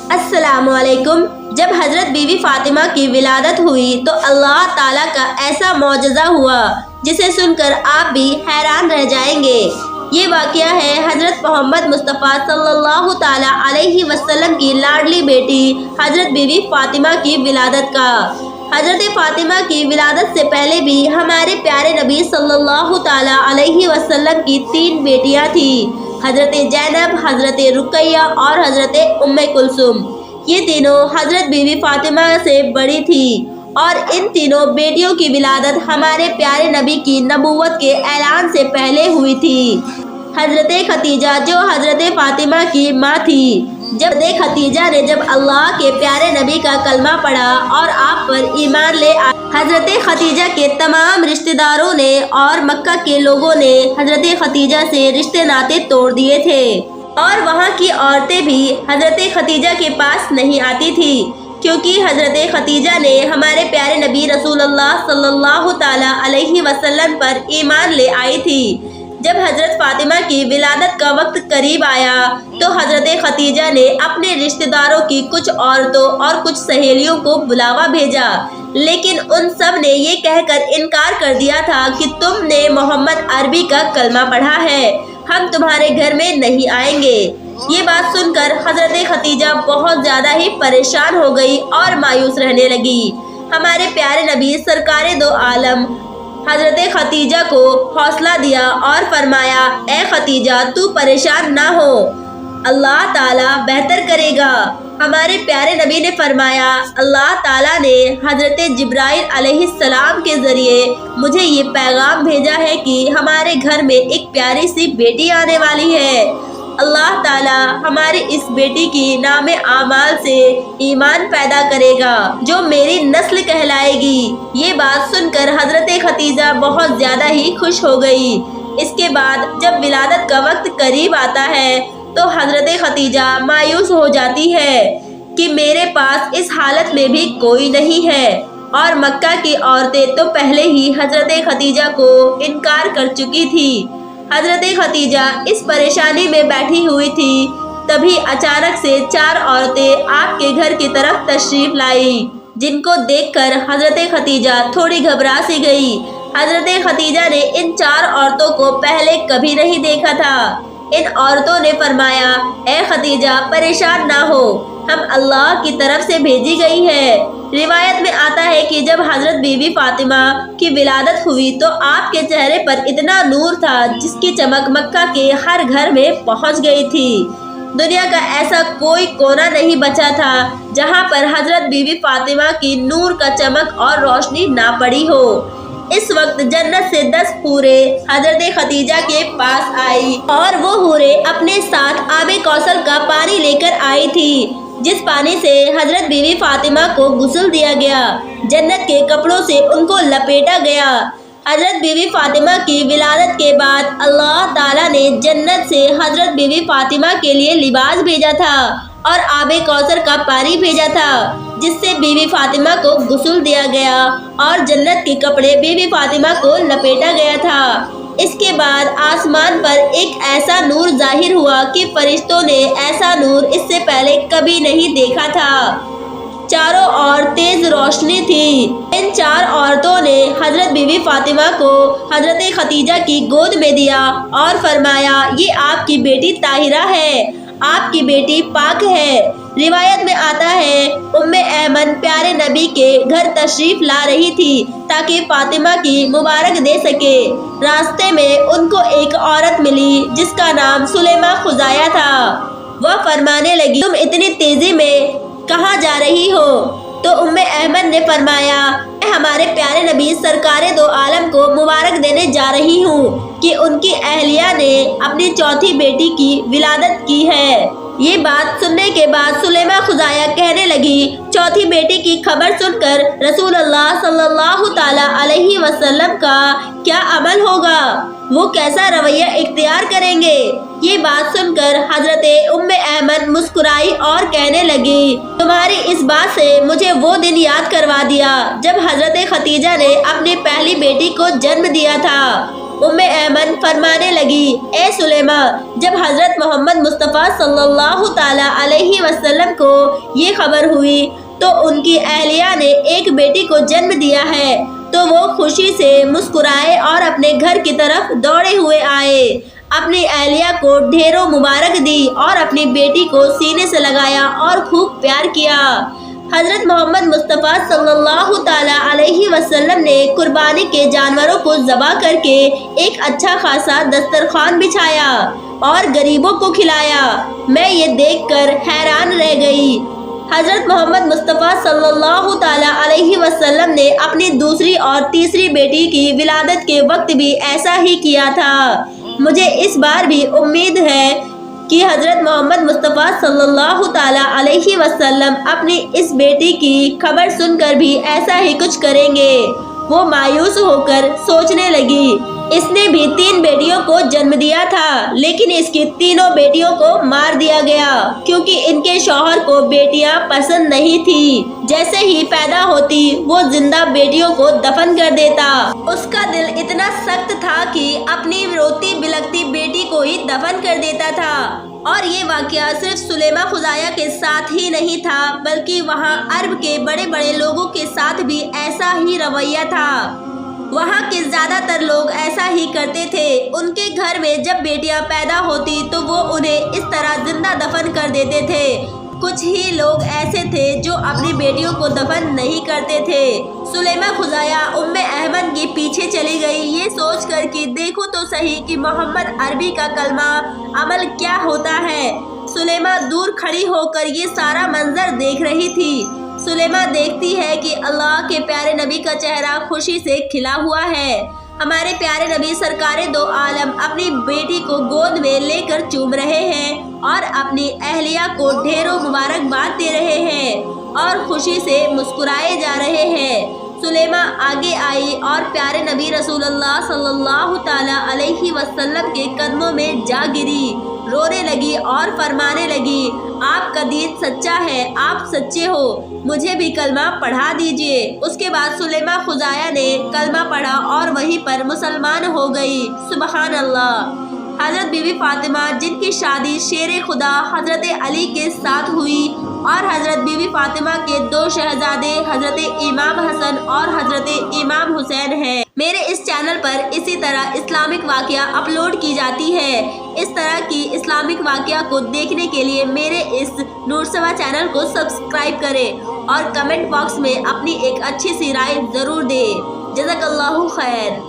السلام علیکم۔ جب حضرت بی بی فاطمہ کی ولادت ہوئی تو اللہ تعالیٰ کا ایسا معجزہ ہوا جسے سن کر آپ بھی حیران رہ جائیں گے۔ یہ واقعہ ہے حضرت محمد مصطفیٰ صلی اللہ تعالیٰ علیہ وسلم کی لاڈلی بیٹی حضرت بی بی فاطمہ کی ولادت کا۔ حضرت فاطمہ کی ولادت سے پہلے بھی ہمارے پیارے نبی صلی اللہ تعالیٰ علیہ وسلم کی 3 بیٹیاں تھیں، حضرت زینب، حضرت رقیہ اور حضرت ام کلثوم۔ یہ تینوں حضرت بی بی فاطمہ سے بڑی تھی اور ان تینوں بیٹیوں کی ولادت ہمارے پیارے نبی کی نبوت کے اعلان سے پہلے ہوئی تھی۔ حضرت خدیجہ جو حضرت فاطمہ کی ماں تھی، جب خدیجہ نے جب اللہ کے پیارے نبی کا کلمہ پڑھا اور آپ پر ایمان لے آئے، حضرت خدیجہ کے تمام رشتہ داروں نے اور مکہ کے لوگوں نے حضرت خدیجہ سے رشتے ناطے توڑ دیے تھے اور وہاں کی عورتیں بھی حضرت خدیجہ کے پاس نہیں آتی تھی، کیونکہ حضرت خدیجہ نے ہمارے پیارے نبی رسول اللہ صلی اللہ تعالیٰ علیہ وسلم پر ایمان لے آئی تھی۔ جب حضرت فاطمہ کی ولادت کا وقت قریب آیا تو حضرت خدیجہ نے اپنے رشتہ داروں کی کچھ عورتوں اور کچھ سہیلیوں کو بلاوا بھیجا، لیکن ان سب نے یہ کہہ کر انکار کر دیا تھا کہ تم نے محمد عربی کا کلمہ پڑھا ہے، ہم تمہارے گھر میں نہیں آئیں گے۔ یہ بات سن کر حضرت خدیجہ بہت زیادہ ہی پریشان ہو گئی اور مایوس رہنے لگی۔ ہمارے پیارے نبی سرکار دو عالم حضرت خدیجہ کو حوصلہ دیا اور فرمایا، اے خدیجہ تو پریشان نہ ہو، اللہ تعالیٰ بہتر کرے گا۔ ہمارے پیارے نبی نے فرمایا، اللہ تعالیٰ نے حضرت جبرائیل علیہ السلام کے ذریعے مجھے یہ پیغام بھیجا ہے کہ ہمارے گھر میں ایک پیاری سی بیٹی آنے والی ہے۔ اللہ تعالیٰ ہماری اس بیٹی کی نام اعمال سے ایمان پیدا کرے گا جو میری نسل کہلائے گی۔ یہ بات سن کر حضرت خدیجہ بہت زیادہ ہی خوش ہو گئی۔ اس کے بعد جب ولادت کا وقت قریب آتا ہے تو حضرت خدیجہ مایوس ہو جاتی ہے کہ میرے پاس اس حالت میں بھی کوئی نہیں ہے، اور مکہ کی عورتیں تو پہلے ہی حضرت خدیجہ کو انکار کر چکی تھی۔ حضرت خدیجہ اس پریشانی میں بیٹھی ہوئی تھی، تبھی اچانک سے 4 عورتیں آپ کے گھر کی طرف تشریف لائی، جن کو دیکھ کر حضرت خدیجہ تھوڑی گھبرا سی گئی۔ حضرت خدیجہ نے ان 4 عورتوں کو پہلے کبھی نہیں دیکھا تھا۔ ان عورتوں نے فرمایا، اے خدیجہ پریشان نہ ہو، ہم اللہ کی طرف سے بھیجی گئی ہے۔ روایت میں آتا ہے کہ جب حضرت بی بی فاطمہ کی ولادت ہوئی تو آپ کے چہرے پر اتنا نور تھا جس کی چمک مکہ کے ہر گھر میں پہنچ گئی تھی۔ دنیا کا ایسا کوئی کونا نہیں بچا تھا جہاں پر حضرت بی بی فاطمہ کی نور کا چمک اور روشنی نہ پڑی ہو۔ اس وقت جنت سے 10 حوریں حضرت خدیجہ کے پاس آئی اور وہ حوریں اپنے ساتھ آب کوثر کا پانی لے کر آئی تھی، جس پانی سے حضرت بی بی فاطمہ کو غسل دیا گیا، جنت کے کپڑوں سے ان کو لپیٹا گیا۔ حضرت بی بی فاطمہ کی ولادت کے بعد اللہ تعالیٰ نے جنت سے حضرت بی بی فاطمہ کے لیے لباس بھیجا تھا اور آب کوثر کا پانی بھیجا تھا، جس سے بی بی فاطمہ کو غسل دیا گیا اور جنت کے کپڑے بی بی فاطمہ کو لپیٹا گیا تھا۔ اس کے بعد آسمان پر ایک ایسا نور ظاہر ہوا کہ فرشتوں نے ایسا نور اس سے پہلے کبھی نہیں دیکھا تھا۔ چاروں اور تیز روشنی تھی۔ ان 4 عورتوں نے حضرت بی بی فاطمہ کو حضرت خدیجہ کی گود میں دیا اور فرمایا، یہ آپ کی بیٹی طاہرہ ہے، آپ کی بیٹی پاک ہے۔ روایت میں آتا ہے ام ایمن پیارے نبی کے گھر تشریف لا رہی تھی تاکہ فاطمہ کی مبارک دے سکے۔ راستے میں ان کو ایک عورت ملی جس کا نام سلیمہ خزاعہ تھا۔ وہ فرمانے لگی، تم اتنی تیزی میں کہاں جا رہی ہو؟ تو ام ایمن نے فرمایا، میں ہمارے پیارے نبی سرکار دو عالم کو مبارک دینے جا رہی ہوں کہ ان کی اہلیہ نے اپنی 4تھی بیٹی کی ولادت کی ہے۔ یہ بات سننے کے بعد سلیمہ خزاعہ کہنے لگی، 4تھی بیٹی کی خبر سن کر رسول اللہ صلی اللہ تعالیٰ علیہ وسلم کا کیا عمل ہوگا، وہ کیسا رویہ اختیار کریں گے؟ یہ بات سن کر حضرت ام ایمن مسکرائی اور کہنے لگی، تمہاری اس بات سے مجھے وہ دن یاد کروا دیا جب حضرت خدیجہ نے اپنی پہلی بیٹی کو جنم دیا تھا۔ ایمن فرمانے لگی، اے سلیما، جب حضرت محمد مصطفیٰ صلی اللہ تعالیٰ علیہ وسلم کو یہ خبر ہوئی تو ان کی اہلیہ نے ایک بیٹی کو جنم دیا ہے، تو وہ خوشی سے مسکرائے اور اپنے گھر کی طرف دوڑے ہوئے آئے، اپنی اہلیہ کو ڈھیروں مبارک دی اور اپنی بیٹی کو سینے سے لگایا اور خوب پیار کیا۔ حضرت محمد مصطفیٰ صلی اللہ تعالیٰ علیہ وسلم نے قربانی کے جانوروں کو ذبح کر کے ایک اچھا خاصا دسترخوان بچھایا اور غریبوں کو کھلایا۔ میں یہ دیکھ کر حیران رہ گئی۔ حضرت محمد مصطفیٰ صلی اللہ تعالیٰ علیہ وسلم نے اپنی دوسری اور تیسری بیٹی کی ولادت کے وقت بھی ایسا ہی کیا تھا۔ مجھے اس بار بھی امید ہے کہ حضرت محمد مصطفیٰ صلی اللہ تعالیٰ علیہ وسلم اپنی اس بیٹی کی خبر سن کر بھی ایسا ہی کچھ کریں گے۔ وہ مایوس ہو کر سوچنے لگی، اس نے بھی 3 بیٹیوں کو جنم دیا تھا، لیکن اس کی تینوں بیٹیوں کو مار دیا گیا کیونکہ ان کے شوہر کو بیٹیاں پسند نہیں تھی۔ جیسے ہی پیدا ہوتی وہ زندہ بیٹیوں کو دفن کر دیتا۔ اس کا دل اتنا سخت تھا کہ اپنی روتی بلکتی بیٹی کو ہی دفن کر دیتا تھا۔ اور یہ واقعہ صرف سلیمہ خزاعیہ کے ساتھ ہی نہیں تھا، بلکہ وہاں عرب کے بڑے بڑے لوگوں کے ساتھ بھی ایسا ہی رویہ تھا۔ وہاں کے زیادہ تر لوگ ایسا ہی کرتے تھے۔ ان کے گھر میں جب بیٹیاں پیدا ہوتی تو وہ انہیں اس طرح زندہ دفن کر دیتے تھے۔ کچھ ہی لوگ ایسے تھے جو اپنی بیٹیوں کو دفن نہیں کرتے تھے۔ سلیمہ خزاعیہ ایمن کے پیچھے چلی گئی، یہ سوچ کر کہ دیکھو تو صحیح کہ محمد عربی کا کلمہ عمل کیا ہوتا ہے۔ سلیمہ دور کھڑی ہو کر یہ سارا منظر دیکھ رہی تھی۔ سلیمہ دیکھتی ہے کہ اللہ کے پیارے نبی کا چہرہ خوشی سے کھلا ہوا ہے۔ ہمارے پیارے نبی سرکار دو عالم اپنی بیٹی کو گود میں لے کر چوم رہے ہیں اور اپنی اہلیہ کو ڈھیروں مبارکباد دے رہے ہیں اور خوشی سے مسکرائے جا رہے ہیں۔ سلیمہ آگے آئی اور پیارے نبی رسول اللہ صلی اللہ تعالیٰ علیہ وسلم کے قدموں میں جا گری، رونے لگی اور فرمانے لگی، آپ کا دین سچا ہے، آپ سچے ہو، مجھے بھی کلمہ پڑھا دیجئے۔ اس کے بعد سلیمہ خزاعیہ نے کلمہ پڑھا اور وہیں پر مسلمان ہو گئی۔ سبحان اللہ۔ حضرت بی بی فاطمہ جن کی شادی شیر خدا حضرت علی کے ساتھ ہوئی اور حضرت بی بی فاطمہ کے 2 شہزادے حضرت امام حسن اور حضرت امام حسین ہیں۔ میرے اس چینل پر اسی طرح اسلامک واقعہ اپلوڈ کی جاتی ہے۔ اس طرح کی اسلامک واقعہ کو دیکھنے کے لیے میرے اس نورسوا چینل کو سبسکرائب کریں اور کمنٹ باکس میں اپنی ایک اچھی سی رائے ضرور دیں۔ جزاک اللہ خیر۔